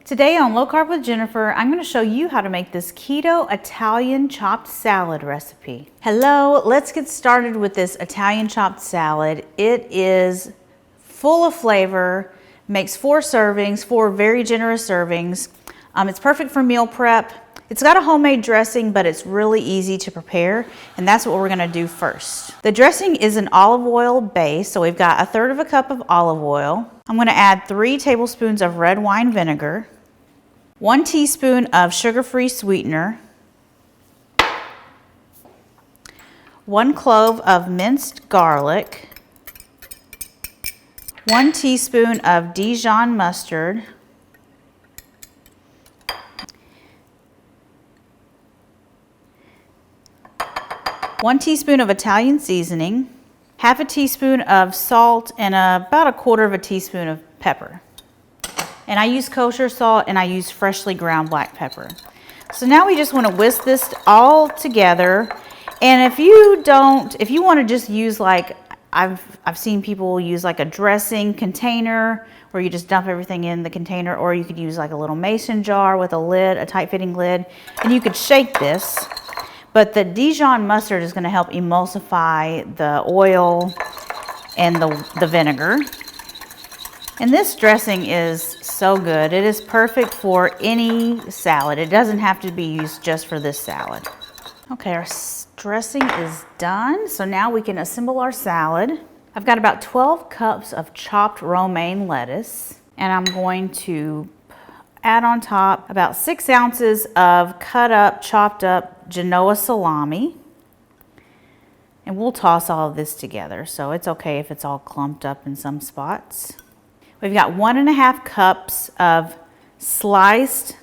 Today on Low Carb with Jennifer, I'm going to show you how to make this keto Italian chopped salad recipe. Hello, let's get started with this Italian chopped salad. It is full of flavor, makes 4 servings, 4 very generous servings. It's perfect for meal prep. It's got a homemade dressing, but it's really easy to prepare, and that's what we're going to do first. The dressing is an olive oil base, so we've got 1/3 cup of olive oil. I'm going to add 3 tablespoons of red wine vinegar, 1 teaspoon of sugar-free sweetener, 1 clove of minced garlic, 1 teaspoon of Dijon mustard, 1 teaspoon of Italian seasoning, 1/2 teaspoon of salt, and about 1/4 teaspoon of pepper. And I use kosher salt and I use freshly ground black pepper. So now we just want to whisk this all together. And if you want to just use like, I've seen people use like a dressing container where you just dump everything in the container, or you could use like a little mason jar with a lid, a tight fitting lid, and you could shake this. But the Dijon mustard is going to help emulsify the oil and the vinegar. And this dressing is so good. It is perfect for any salad. It doesn't have to be used just for this salad. Okay, our dressing is done. So now we can assemble our salad. I've got about 12 cups of chopped romaine lettuce, and I'm going to add on top about 6 ounces of chopped up Genoa salami. And we'll toss all of this together, so it's okay if it's all clumped up in some spots. We've got 1½ cups of sliced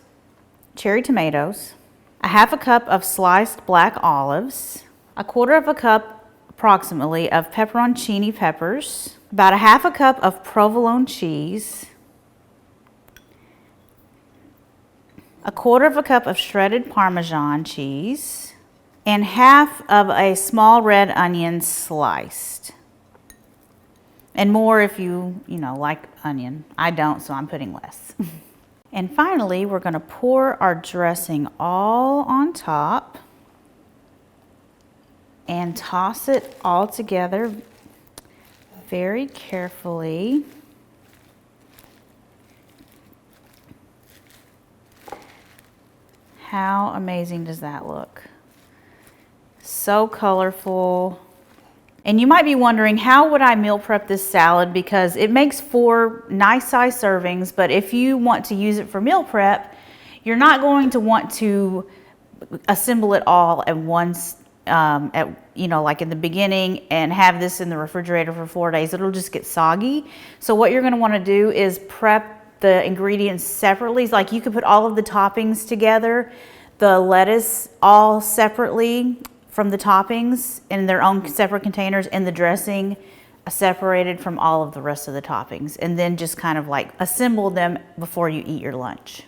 cherry tomatoes, 1/2 cup of sliced black olives, 1/4 cup approximately of pepperoncini peppers, about 1/2 cup of provolone cheese, 1/4 cup of shredded Parmesan cheese, and 1/2 of a small red onion sliced. And more if you like onion. I don't, so I'm putting less. And finally, we're going to pour our dressing all on top and toss it all together very carefully. How amazing does that look? So colorful. And you might be wondering, how would I meal prep this salad? Because it makes 4 nice size servings, but if you want to use it for meal prep, you're not going to want to assemble it all at once, like in the beginning, and have this in the refrigerator for 4 days. It'll just get soggy. So what you're going to want to do is prep the ingredients separately. Like you could put all of the toppings together, the lettuce all separately from the toppings in their own separate containers, and the dressing separated from all of the rest of the toppings, and then just kind of like assemble them before you eat your lunch.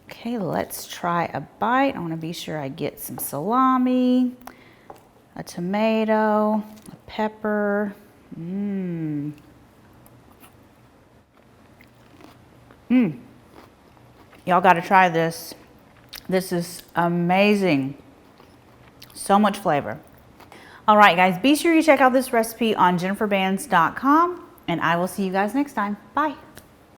Okay, let's try a bite. I want to be sure I get some salami, a tomato, a pepper. Y'all got to try this. This is amazing. So much flavor. All right, guys, be sure you check out this recipe on jenniferbands.com, and I will see you guys next time. Bye.